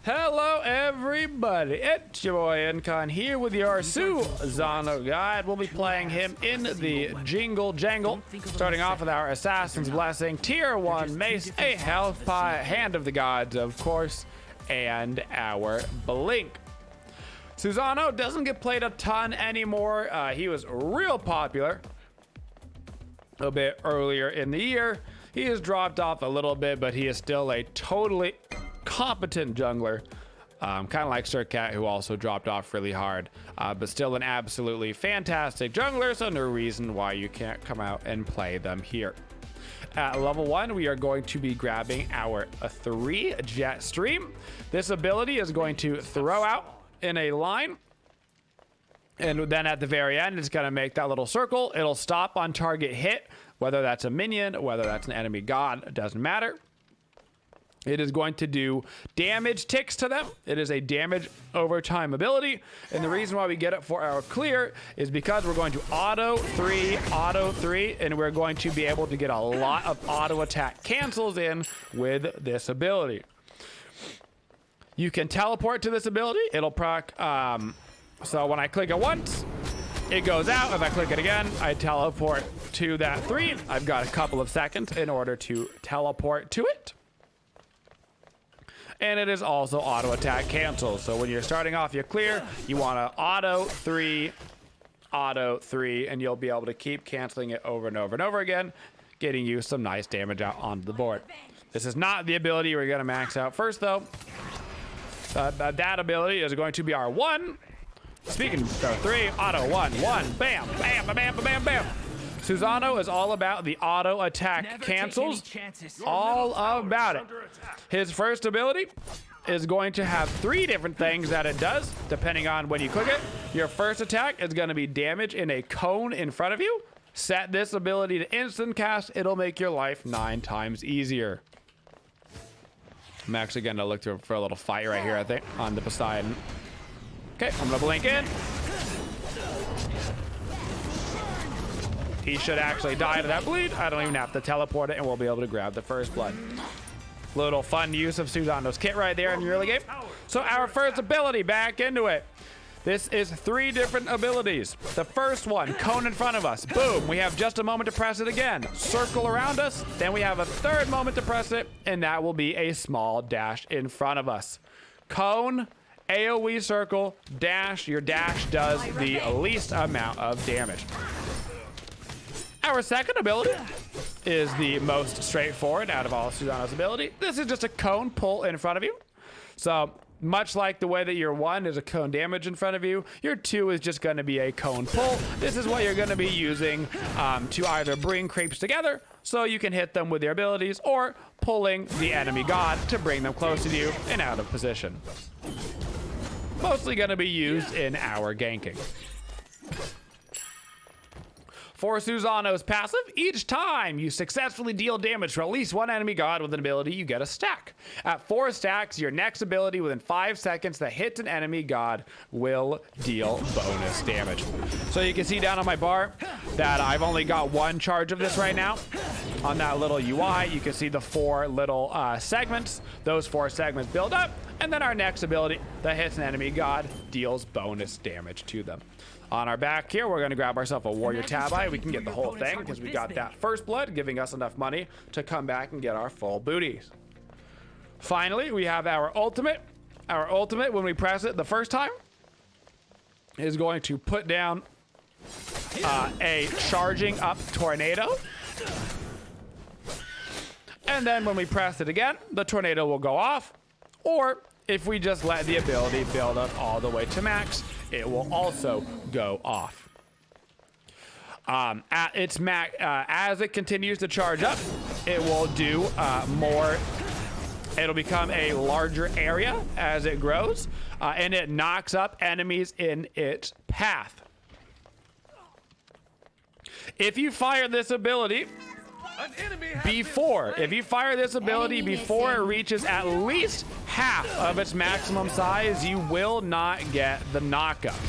Hello everybody, it's your boy Incon here with your Susano guide. We'll be playing him in the Jingle Jangle, starting off with our Assassin's Blessing, Tier 1 Mace, a Health Pie, Hand of the Gods of course, and our Blink. Susano doesn't get played a ton anymore. He was real popular a bit earlier in the year. He has dropped off a little bit, but he is still a totally competent jungler, kind of like Sir Cat, who also dropped off really hard, but still an absolutely fantastic jungler, so no reason why you can't come out and play them here. At level 1, we are going to be grabbing our 3 Jet Stream. This ability is going to throw out in a line, and then at the very end, it's going to make that little circle. It'll stop on target hit, whether that's a minion, whether that's an enemy god, it doesn't matter. It is going to do damage ticks to them. It is a damage over time ability. And the reason why we get it for our clear is because we're going to auto 3, and we're going to be able to get a lot of auto attack cancels in with this ability. You can teleport to this ability. It'll proc, so when I click it once, it goes out. If I click it again, I teleport to that 3. I've got a couple of seconds in order to teleport to it. And it is also auto attack cancel. So when you're starting off your clear, you want to auto 3, and you'll be able to keep canceling it over and over and over again, getting you some nice damage out onto the board. This is not the ability we're going to max out first, though. That ability is going to be our 1. Speaking of 3, auto 1, bam, bam, bam, bam, bam. Susano is all about the auto attack cancels, all about it. His first ability is going to have 3 different things that it does, depending on when you click it. Your first attack is going to be damage in a cone in front of you. Set this ability to instant cast. It'll make your life 9 times easier. I'm actually going to look for a little fight right here, I think, on the Poseidon. Okay, I'm going to blink in. He should actually die to that bleed. I don't even have to teleport it, and we'll be able to grab the first blood. Little fun use of Susano's kit right there in the early game. So our first ability, back into it. This is 3 different abilities. The first one, cone in front of us. Boom, we have just a moment to press it again. Circle around us, then we have a 3rd moment to press it, and that will be a small dash in front of us. Cone, AoE circle, dash. Your dash does the least amount of damage. Our second ability is the most straightforward out of all of Susano's ability. This is just a cone pull in front of you. So much like the way that your 1 is a cone damage in front of you, your 2 is just going to be a cone pull. This is what you're going to be using to either bring creeps together so you can hit them with your abilities, or pulling the enemy god to bring them close to you and out of position. Mostly going to be used in our ganking. For Susano's passive, each time you successfully deal damage to at least 1 enemy god with an ability, you get a stack. At 4 stacks, your next ability within 5 seconds that hits an enemy god will deal bonus damage. So you can see down on my bar that I've only got 1 charge of this right now. On that little UI, you can see the 4 little segments. Those 4 segments build up, and then our next ability that hits an enemy god deals bonus damage to them. On our back here, we're going to grab ourselves a Warrior Tabi. We can get the whole thing because we got that first blood, giving us enough money to come back and get our full booties. Finally, we have our ultimate. Our ultimate, when we press it the first time, is going to put down a charging up tornado. And then when we press it again, the tornado will go off. Or if we just let the ability build up all the way to max, it will also go off. At its max, as it continues to charge up, it will do more. It'll become a larger area as it grows, and it knocks up enemies in its path. If you fire this ability before it reaches at least half of its maximum size, you will not get the knockup.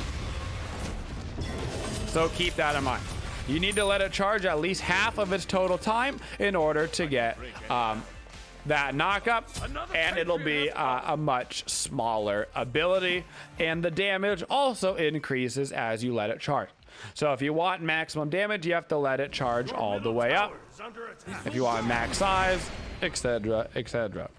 So keep that in mind. You need to let it charge at least half of its total time in order to get that knockup, and it'll be a much smaller ability, and the damage also increases as you let it charge. So if you want maximum damage, you have to let it charge all the way up. If you want max size, etc., etc.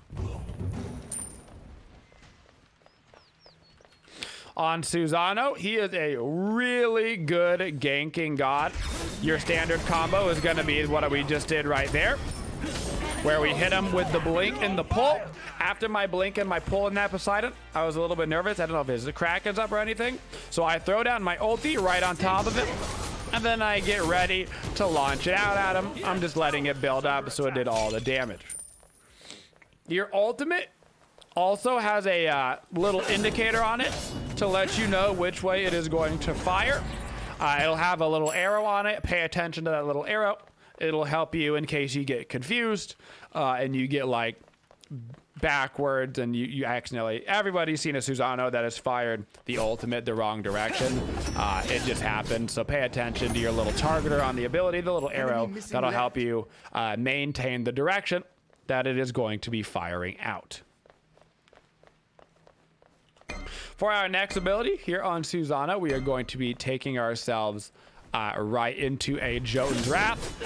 On Susano, he is a really good ganking god. Your standard combo is going to be what we just did right there, where we hit him with the blink and the pull. After my blink and my pull in that Poseidon, I was a little bit nervous. I don't know if his Kraken's up or anything. So I throw down my ulti right on top of him, and then I get ready to launch it out at him. I'm just letting it build up so it did all the damage. Your ultimate also has a little indicator on it to let you know which way it is going to fire. It'll have a little arrow on it. Pay attention to that little arrow. It'll help you in case you get confused and you get like backwards and you accidentally, everybody's seen a Susano that has fired the ultimate the wrong direction. It just happened. So pay attention to your little targeter on the ability, the little arrow that'll help you maintain the direction that it is going to be firing out. For our next ability here on Suzanna, we are going to be taking ourselves right into a Jotun's Wrath.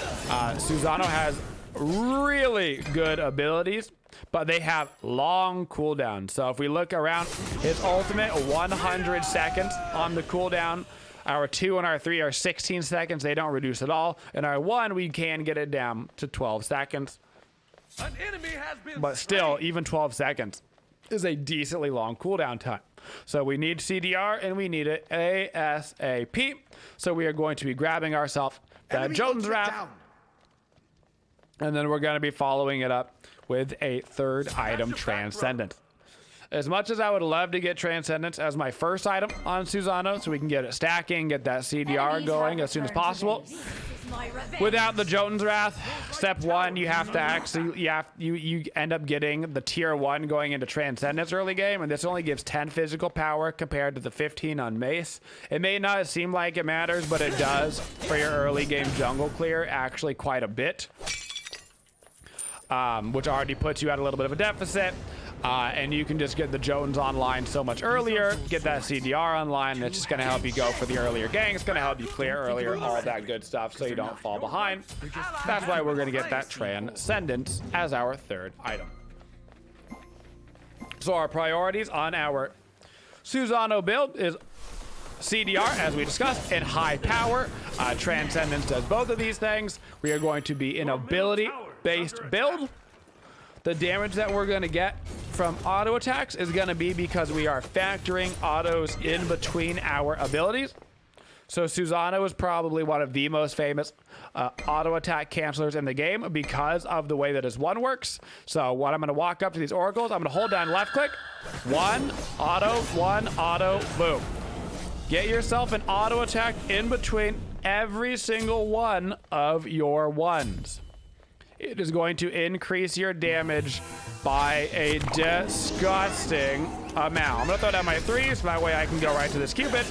Susano has really good abilities, but they have long cooldowns. So if we look around, his ultimate 100 seconds on the cooldown. Our 2 and our 3 are 16 seconds. They don't reduce at all. And our 1, we can get it down to 12 seconds. An enemy has been but still, even 12 seconds is a decently long cooldown time. So we need CDR and we need it ASAP. So we are going to be grabbing ourselves that Jotun's Wrath. And then we're going to be following it up with a third item, Transcendence. As much as I would love to get Transcendence as my first item on Susano, so we can get it stacking, get that CDR going as soon as possible. Without the Jotun's Wrath, step 1, you have to actually, you end up getting the tier 1 going into Transcendence early game, and this only gives 10 physical power compared to the 15 on Mace. It may not seem like it matters, but it does for your early game jungle clear, actually quite a bit. Which already puts you at a little bit of a deficit. And you can just get the Jotuns online so much earlier, get that CDR online, and it's just going to help you go for the earlier gang. It's going to help you clear earlier, all that good stuff, so you don't fall behind. That's why we're going to get that Transcendence as our third item. So our priorities on our Susano build is CDR, as we discussed, and high power. Transcendence does both of these things. We are going to be an ability-based build. The damage that we're going to get from auto attacks is going to be because we are factoring autos in between our abilities. So Susano is probably one of the most famous auto attack cancelers in the game because of the way that his 1 works. So what I'm going to walk up to these oracles, I'm going to hold down left click, 1 auto, boom. Get yourself an auto attack in between every single one of your 1s. It is going to increase your damage by a disgusting amount. I'm going to throw down my 3s, so that way I can go right to this Cupid,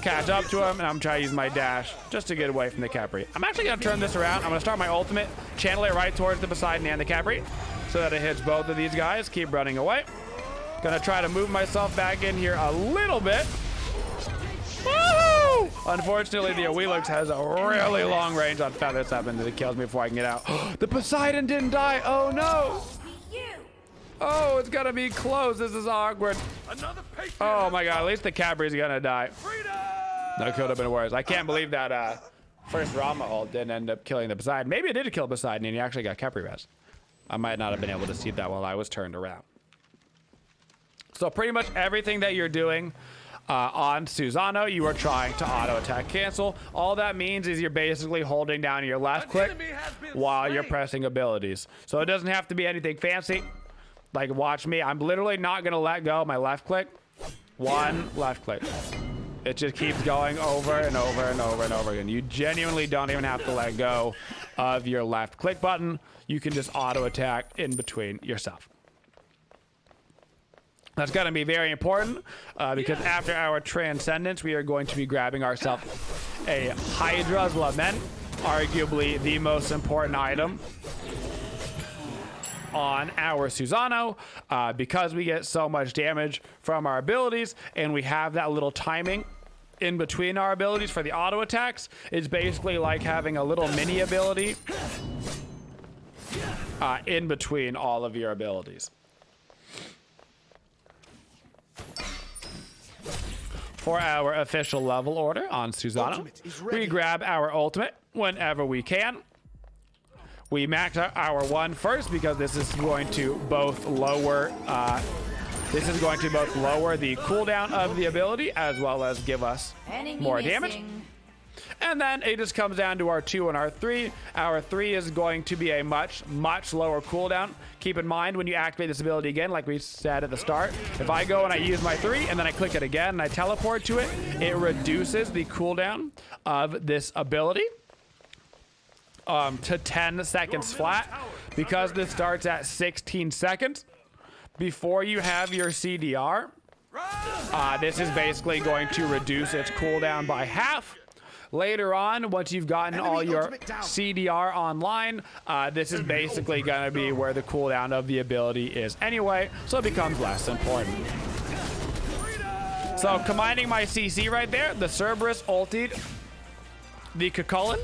catch up to him, and I'm trying to use my dash just to get away from the Capri. I'm actually going to turn this around. I'm going to start my ultimate, channel it right towards the Poseidon and the Capri, so that it hits both of these guys. Keep running away. Going to try to move myself back in here a little bit. Woo! Unfortunately, the Awilux has a really long range on Feather Step, and it kills me before I can get out. The Poseidon didn't die. Oh no! Oh, it's gonna be close. This is awkward. Oh my god, at least the Capri's gonna die. That could have been worse. I can't believe that first Rama ult didn't end up killing the Poseidon. Maybe it did kill Poseidon and he actually got Capri res. I might not have been able to see that while I was turned around. So pretty much everything that you're doing on Susano, you are trying to auto attack cancel. All that means is you're basically holding down your left click while you're pressing abilities. So it doesn't have to be anything fancy. Like watch me, I'm literally not gonna let go of my left click. 1 left click. It just keeps going over and over and over and over again. You genuinely don't even have to let go of your left click button. You can just auto attack in between yourself. That's going to be very important because after our Transcendence, we are going to be grabbing ourselves a Hydra's Lament, arguably the most important item on our Susano because we get so much damage from our abilities, and we have that little timing in between our abilities for the auto attacks. It's basically like having a little mini ability in between all of your abilities. For our official level order on Susano, we grab our ultimate whenever we can. We max out our 1 first because this is going to both lower the cooldown of the ability as well as give us more damage. And then it just comes down to our 2 and our 3. Our 3 is going to be a much lower cooldown. Keep in mind when you activate this ability again, like we said at the start, if I go and I use my 3 and then I click it again and I teleport to it, it reduces the cooldown of this ability to 10 seconds flat. Because this starts at 16 seconds before you have your CDR. This is basically going to reduce its cooldown by half. Later on, once you've gotten all your CDR online, this is basically going to be where the cooldown of the ability is anyway, so it becomes less important. So combining my CC right there, the Cerberus ultied the Cucullin.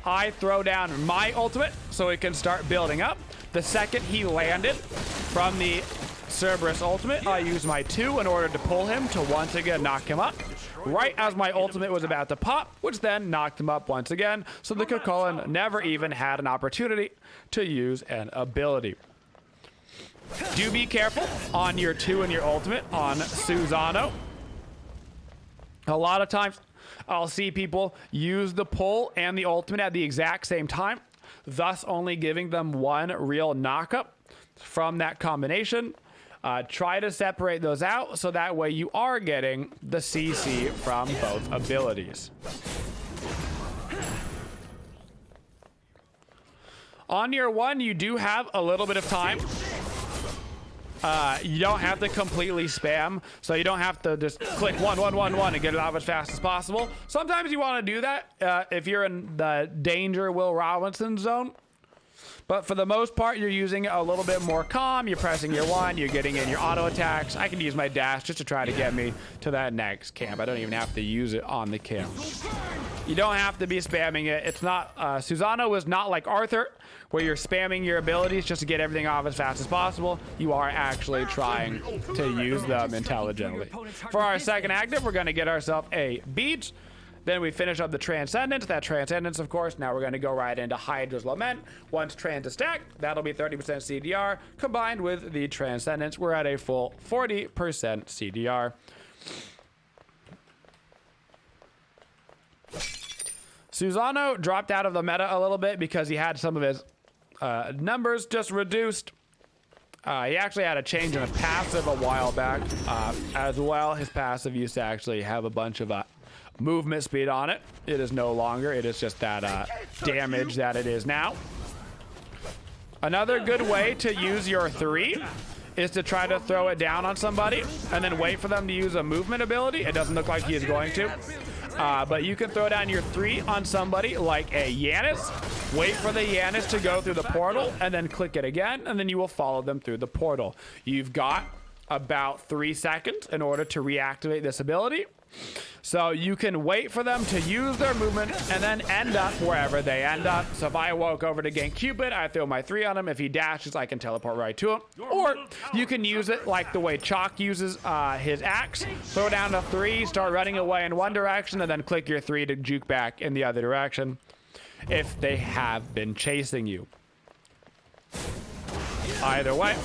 I throw down my ultimate so it can start building up. The second he landed from the Cerberus ultimate, I used my 2 in order to pull him to once again knock him up. Right as my ultimate was about to pop, which then knocked him up once again, so the Cucullin never even had an opportunity to use an ability. Do be careful on your 2 and your ultimate on Susano. A lot of times, I'll see people use the pull and the ultimate at the exact same time, thus only giving them 1 real knockup from that combination. Try to separate those out so that way you are getting the CC from both abilities. On your 1, you do have a little bit of time. You don't have to completely spam, so you don't have to just click 1, 1, 1, 1 and get it out as fast as possible. Sometimes you want to do that if you're in the danger Will Robinson zone. But for the most part, you're using it a little bit more calm. You're pressing your 1, you're getting in your auto attacks. I can use my dash just to try to get me to that next camp. I don't even have to use it on the camp. You don't have to be spamming it. It's not, Susano is not like Arthur, where you're spamming your abilities just to get everything off as fast as possible. You are actually trying to use them intelligently. For our second active, we're going to get ourselves a beach. Then we finish up the Transcendence. That Transcendence, of course, now we're going to go right into Hydra's Lament. Once Trans is stacked, that'll be 30% CDR. Combined with the Transcendence, we're at a full 40% CDR. Susano dropped out of the meta a little bit because he had some of his numbers just reduced. He actually had a change in his passive a while back as well. His passive used to actually have a bunch of movement speed on it. It is no longer. It is just that damage that it is now. Another good way to use your 3 is to try to throw it down on somebody and then wait for them to use a movement ability. It doesn't look like he is going to. But you can throw down your 3 on somebody like a Yanis. Wait for the Yanis to go through the portal and then click it again, and then you will follow them through the portal. You've got about 3 seconds in order to reactivate this ability. So you can wait for them to use their movement and then end up wherever they end up. So if I walk over to gank Cupid, I throw my 3 on him. If he dashes, I can teleport right to him. Or you can use it like the way Chalk uses his axe. Throw down a 3, start running away in one direction, and then click your 3 to juke back in the other direction if they have been chasing you. Either way,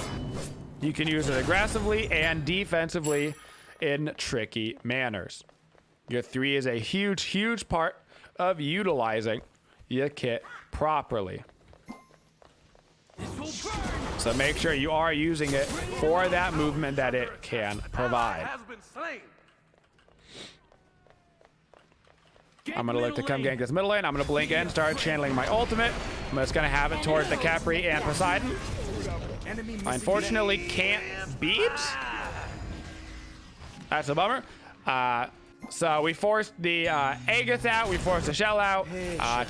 you can use it aggressively and defensively in tricky manners. Your 3 is a huge part of utilizing your kit properly. So make sure you are using it for that movement that it can provide. I'm going to look to come gank this middle lane. I'm going to blink in, start channeling my ultimate. I'm just going to have it towards the Capri and Poseidon. I unfortunately can't beat. That's a bummer. So we forced the Aegis out, we forced the shell out.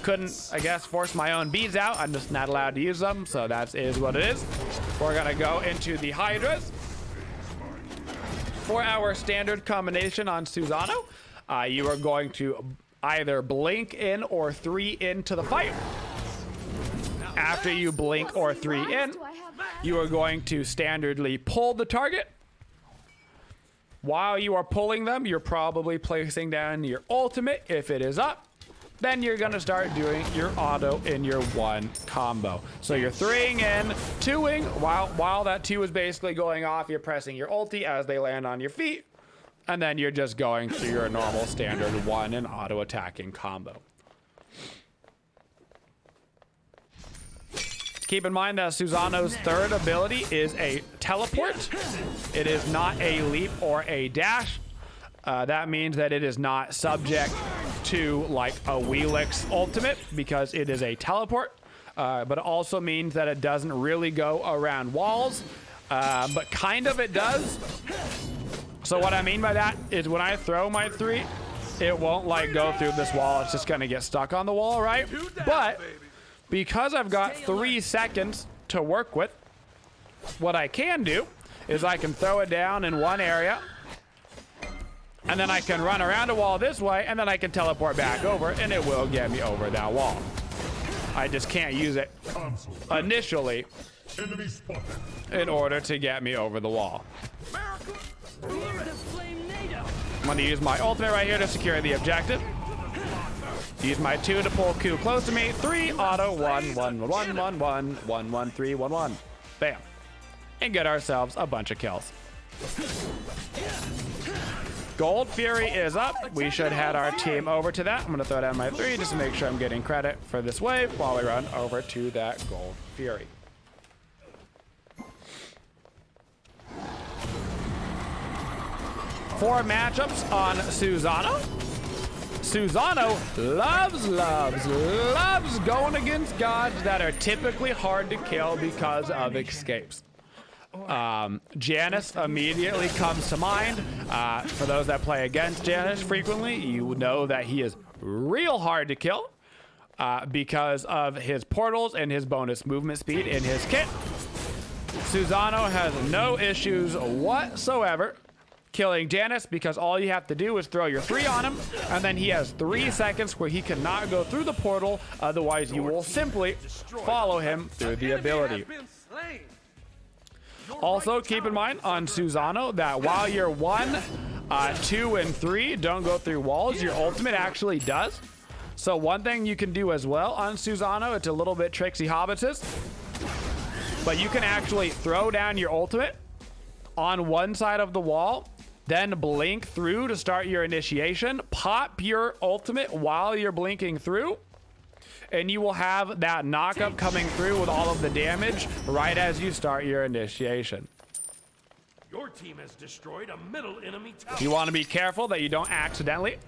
Couldn't, I guess, force my own beads out. I'm just not allowed to use them, so that is what it is. We're gonna go into the Hydras. For our standard combination on Susano, you are going to either blink in or 3 into the fight. After you blink or 3 in, you are going to standardly pull the target. While you are pulling them, you're probably placing down your ultimate. If it is up, then you're gonna start doing your auto in your 1 combo. So you're 3ing in, 2ing, while that 2 is basically going off, you're pressing your ulti as they land on your feet, and then you're just going through your normal standard 1 and auto attacking combo. Keep in mind that Susano's third ability is a teleport. It is not a leap or a dash. That means that it is not subject to like a Wheelix ultimate because it is a teleport. But it also means that it doesn't really go around walls, but kind of it does. So what I mean by that is when I throw my 3, it won't like go through this wall. It's just gonna get stuck on the wall, right? But because I've got 3 seconds to work with, what I can do is I can throw it down in one area, and then I can run around a wall this way, and then I can teleport back over, and it will get me over that wall. I just can't use it initially in order to get me over the wall. I'm going to use my ultimate right here to secure the objective. Use my 2 to pull Q close to me. 3 auto 1 1 1 1 1 1 1 3 1 1. Bam. And get ourselves a bunch of kills. Gold Fury is up. We should head our team over to that. I'm gonna throw down my 3 just to make sure I'm getting credit for this wave while we run over to that Gold Fury. Four matchups on Susano. Susano loves going against gods that are typically hard to kill because of escapes. Janus immediately comes to mind. For those that play against Janus frequently, you know that he is real hard to kill because of his portals and his bonus movement speed in his kit. Susano has no issues whatsoever killing Janus because all you have to do is throw your 3 on him, and then he has 3 seconds where he cannot go through the portal. Otherwise, you will simply follow him through the ability. Also, keep in mind on Susano that while you're 1, 2, and 3 don't go through walls, your ultimate actually does. So one thing you can do as well on Susano, it's a little bit tricksy hobbitous, but you can actually throw down your ultimate on one side of the wall, then blink through to start your initiation, pop your ultimate while you're blinking through, and you will have that knockup coming through with all of the damage right as you start your initiation. Your team has destroyed a middle enemy tower. You want to be careful that you don't accidentally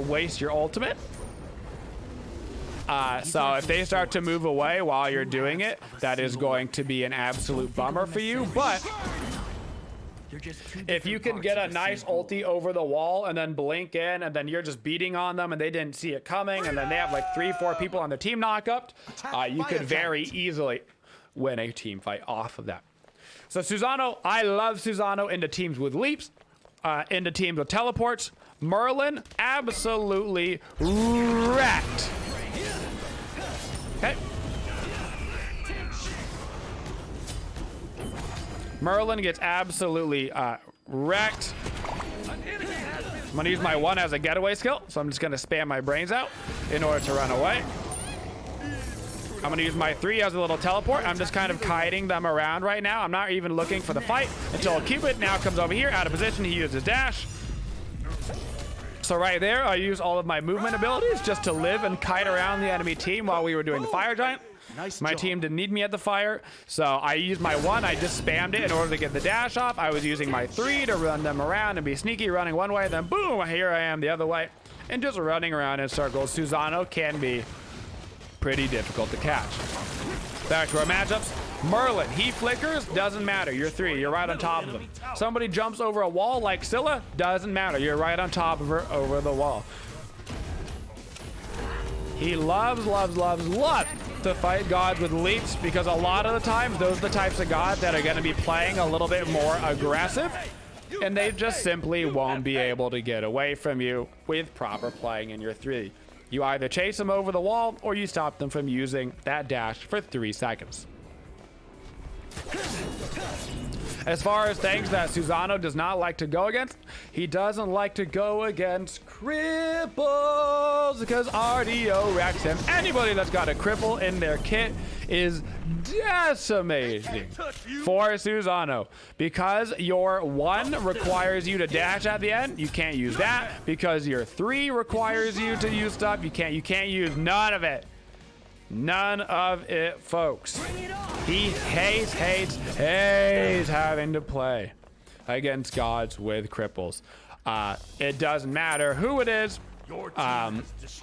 waste your ultimate. So if they start to move away while you're doing it, that is going to be an absolute bummer for you. But if you can get a nice ulti over the wall and then blink in, and then you're just beating on them and they didn't see it coming, and then they have like 3-4 people on the team knock up, you could very easily win a team fight off of that. So Susano, I love Susano into teams with leaps, into teams with teleports. Merlin, absolutely wrecked. Okay. Merlin gets absolutely wrecked. I'm gonna use my 1 as a getaway skill, so I'm just gonna spam my brains out in order to run away. I'm gonna use my 3 as a little teleport. I'm just kind of kiting them around right now. I'm not even looking for the fight until Cupid now comes over here, out of position. He uses dash. So right there, I use all of my movement abilities just to live and kite around the enemy team while we were doing the fire giant. My team didn't need me at the fire, so I used my 1. I just spammed it in order to get the dash off. I was using my 3 to run them around and be sneaky, running one way, then boom, here I am the other way, and just running around in circles. Susano can be pretty difficult to catch. Back to our matchups. Merlin, he flickers, doesn't matter. You're 3, you're right on top of him. Somebody jumps over a wall like Scylla, doesn't matter. You're right on top of her over the wall. He loves to fight gods with leaps because a lot of the times those are the types of gods that are going to be playing a little bit more aggressive, and they just simply won't be able to get away from you with proper playing in your 3. You either chase them over the wall or you stop them from using that dash for 3 seconds. As far as things that Susano does not like to go against, he doesn't like to go against cripples because RDO wrecks him. Anybody that's got a cripple in their kit is decimating for Susano. Because your 1 requires you to dash at the end, you can't use that. Because your 3 requires you to use stuff, you can't use none of it. None of it, folks. He hates having to play against gods with cripples. It doesn't matter who it is.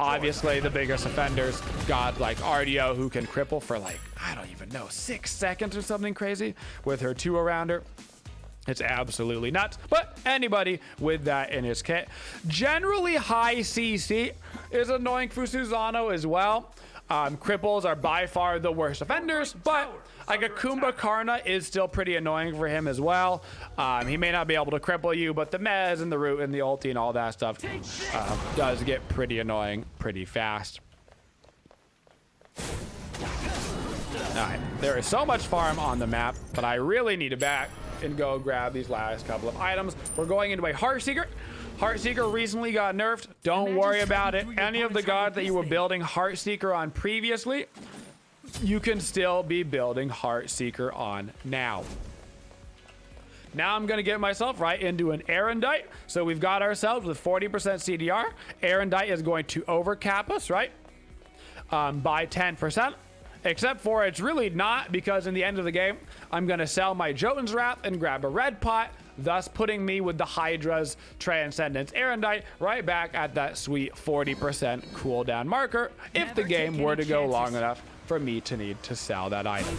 Obviously, the biggest offenders, gods like RDO, who can cripple for like, I don't even know, 6 seconds or something crazy with her 2 around her. It's absolutely nuts. But anybody with that in his kit. Generally, high CC is annoying for Susano as well. Cripples are by far the worst offenders, but like a Kumbhakarna is still pretty annoying for him as well. He may not be able to cripple you, but the mez and the root and the ulti and all that stuff does get pretty annoying pretty fast. Alright, there is so much farm on the map, but I really need to back and go grab these last couple of items. We're going into a Heartseeker. Heartseeker recently got nerfed. Don't worry about it. Any of the gods that you were building Heartseeker on previously, you can still be building Heartseeker on now. Now I'm going to get myself right into an Erendite. So we've got ourselves with 40% CDR. Erendite is going to overcap us, right? By 10%. Except for it's really not, because in the end of the game, I'm going to sell my Jotun's Wrath and grab a red pot, thus putting me with the Hydra's Transcendence Erendite right back at that sweet 40% cooldown marker if the game were to go long enough for me to need to sell that item.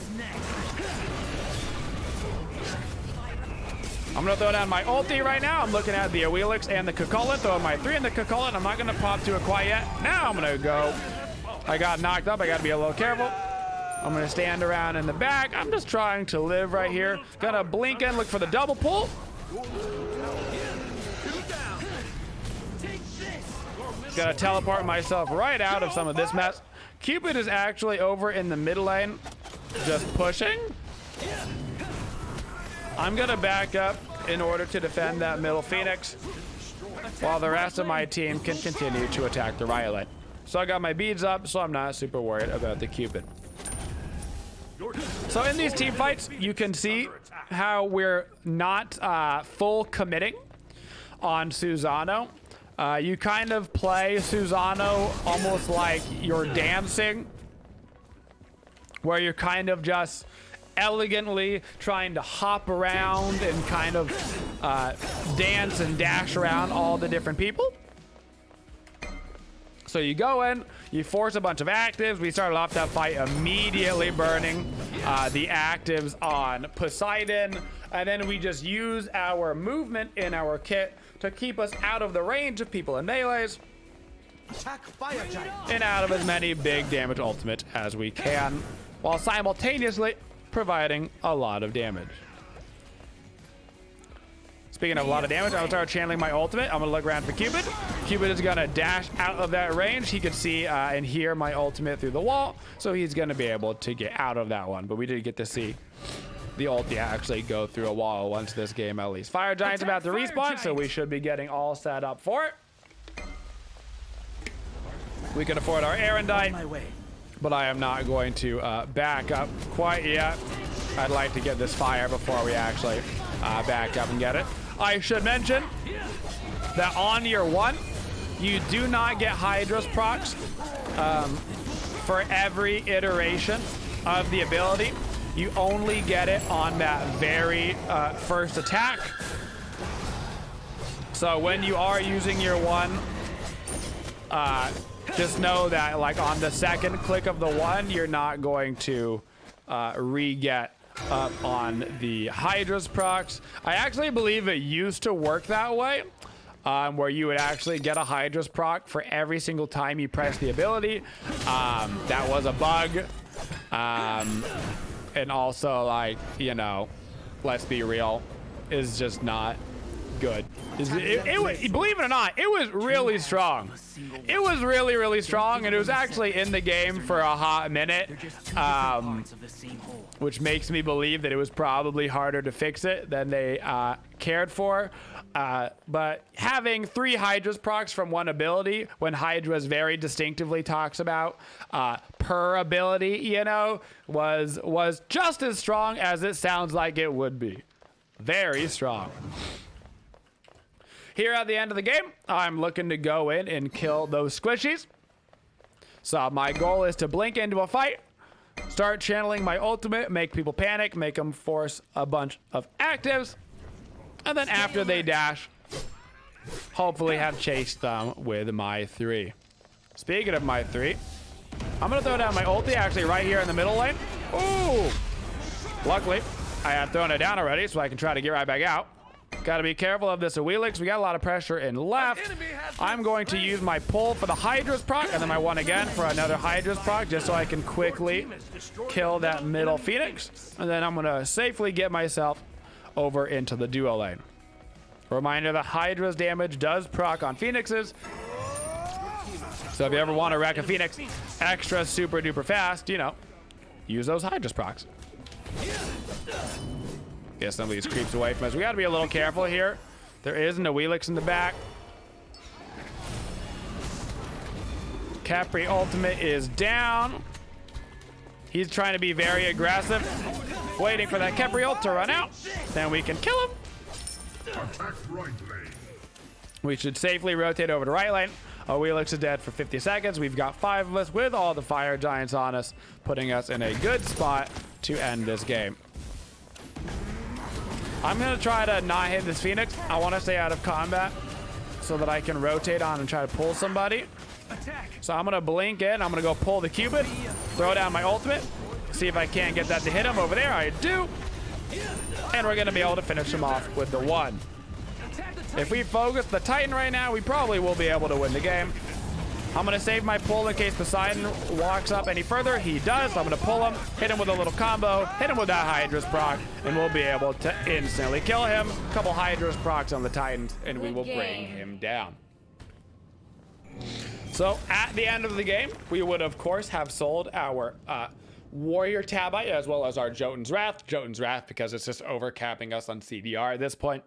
I'm going to throw down my ulti right now. I'm looking at the Awilix and the Cucullin, throwing my 3 in the Cucullin. I'm not going to pop to it quite yet. Now I'm going to go. I got knocked up. I got to be a little careful. I'm going to stand around in the back. I'm just trying to live right here. Gonna blink in, look for the double pull. Gotta teleport myself right out of some of this mess. Cupid is actually over in the mid lane, just pushing. I'm gonna back up in order to defend that middle Phoenix, while the rest of my team can continue to attack the right lane. So I got my beads up, so I'm not super worried about the Cupid. So in these team fights, you can see how we're not full committing on Susano. You kind of play Susano almost like you're dancing, where you're kind of just elegantly trying to hop around and kind of dance and dash around all the different people. So you go in, you force a bunch of actives. We started off that fight immediately burning the actives on Poseidon. And then we just use our movement in our kit to keep us out of the range of people in melees. And out of as many big damage ultimate as we can, while simultaneously providing a lot of damage. Speaking of a lot of damage, I'm gonna start channeling my ultimate. I'm gonna look around for Cupid. Cupid is gonna dash out of that range. He could see and hear my ultimate through the wall, so he's gonna be able to get out of that one. But we did get to see the ulti actually go through a wall once this game at least. Fire Giant's about to respawn, so we should be getting all set up for it. We can afford our Erendite, but I am not going to back up quite yet. I'd like to get this fire before we actually back up and get it. I should mention that on your 1, you do not get Hydra's procs for every iteration of the ability. You only get it on that very first attack. So when you are using your 1, just know that like on the second click of the 1, you're not going to re-get up on the Hydra's procs. I actually believe it used to work that way, where you would actually get a Hydra's proc for every single time you press the ability. That was a bug. And also, like, you know, let's be real, is just not good. Believe it or not, it was really strong. It was really, really strong, and it was actually in the game for a hot minute, which makes me believe that it was probably harder to fix it than they cared for. But having 3 Hydra's procs from one ability, when Hydra's very distinctively talks about per ability, you know, was just as strong as it sounds like it would be. Very strong. Here at the end of the game, I'm looking to go in and kill those squishies. So my goal is to blink into a fight, start channeling my ultimate, make people panic, make them force a bunch of actives, and then after they dash, hopefully have chased them with my 3. Speaking of my 3, I'm gonna throw down my ulti actually right here in the middle lane. Ooh! Luckily, I had thrown it down already, so I can try to get right back out. Gotta be careful of this Awilix. We got a lot of pressure in left. I'm going to use my pull for the Hydra's proc, and then my 1 again for another Hydra's proc, just so I can quickly kill that middle Phoenix. And then I'm gonna safely get myself over into the duo lane. Reminder that Hydra's damage does proc on Phoenixes. So if you ever want to wreck a Phoenix extra super duper fast, you know, use those Hydra's procs. Get some of these creeps away from us. We got to be a little careful here. There is an Awilix in the back. Capri ultimate is down. He's trying to be very aggressive, waiting for that Capri ult to run out. Then we can kill him. We should safely rotate over to right lane. Awilix is dead for 50 seconds. We've got 5 of us with all the fire giants on us, putting us in a good spot to end this game. I'm gonna try to not hit this Phoenix. I want to stay out of combat so that I can rotate on and try to pull somebody. So I'm gonna blink in. I'm gonna go pull the Cupid, throw down my ultimate, see if I can't get that to hit him over there. I do. And we're gonna be able to finish him off with the 1. If we focus the Titan right now, we probably will be able to win the game. I'm gonna save my pull in case Poseidon walks up any further. He does. So I'm gonna pull him, hit him with a little combo, hit him with that Hydra's proc, and we'll be able to instantly kill him. A couple Hydra's procs on the Titans, and we will bring him down. So at the end of the game, we would of course have sold our Warrior Tabite as well as our Jotun's Wrath. Jotun's Wrath because it's just overcapping us on CDR at this point.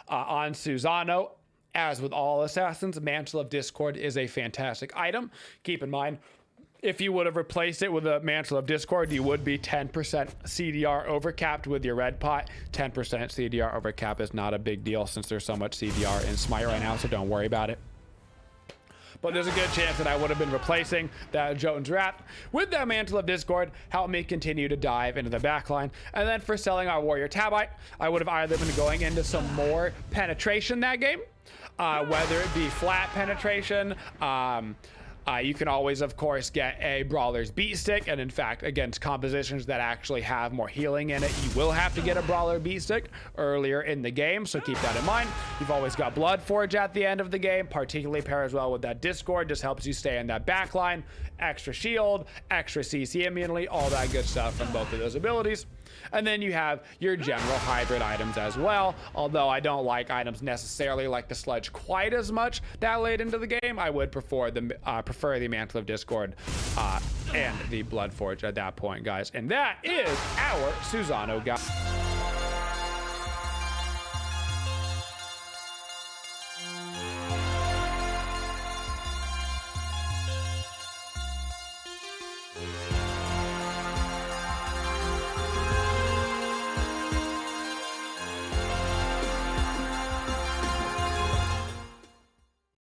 On Susano, as with all assassins, Mantle of Discord is a fantastic item. Keep in mind, if you would have replaced it with a Mantle of Discord, you would be 10% CDR overcapped with your red pot. 10% CDR overcap is not a big deal since there's so much CDR in Smite right now, so don't worry about it. But there's a good chance that I would have been replacing that Jotun's Wrath with that Mantle of Discord, help me continue to dive into the backline. And then for selling our Warrior Tabite, I would have either been going into some more penetration that game, whether it be flat penetration. You can always, of course, get a Brawler's Beat Stick, and in fact, against compositions that actually have more healing in it, you will have to get a Brawler Beat Stick earlier in the game, so keep that in mind. You've always got Blood Forge at the end of the game, particularly pairs well with that Discord, just helps you stay in that backline. Extra shield, extra CC immunity, all that good stuff from both of those abilities. And then you have your general hybrid items as well. Although I don't like items necessarily like the Sludge quite as much that late into the game, I would prefer the Mantle of Discord and the Blood Forge at that point, guys. And that is our Susano guide.